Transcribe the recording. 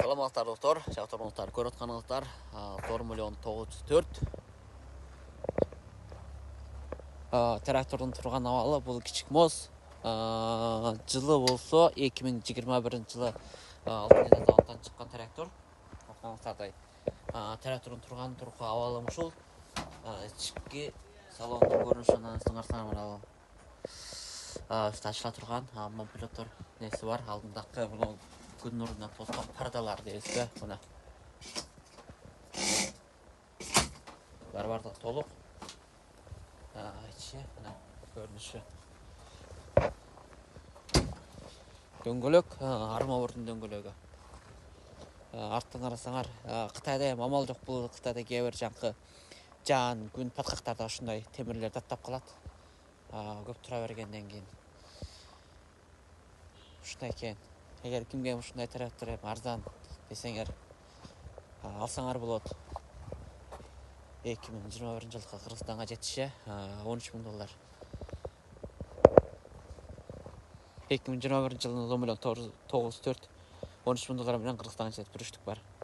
Саламаттар достор, шақырыңыздар көріп отқаныңыздар 4.904 трактордың тұрған авалы бұл кичик моз. Жылы болсо 2021 жылы алтын заводтан чыккан трактор. Оқаңыздардай трактордың тұрған тұрқы авалы ушул. Ички салондун көрүнүшүнөн сыңарсаңар мына үстү ачыла турган мопилоттор неси бар. Алдындагы мына күн нурунан тоскон пардалар дейбизби, мына бардык толук. Ичи мына көрүнүшү. Дөңгөлөк, армавырдын дөңгөлөгү. Арттан карасаңар, Кытайда эми амал жок, бул Кытайда кээ бир жаңкы жаан, күн паткактарда ушундай темирлер даттап калат. Көп тура бергенден кийин. Ушундай экен. Эгер кимге ушундай трактор арзан десеңер, алсаңар болот. 2021 жылкы Кыргызстанга жетиши $13.000. 2021 жылынын $1.904 $13.000 менен Кыргызстанга жетип туруштук бар.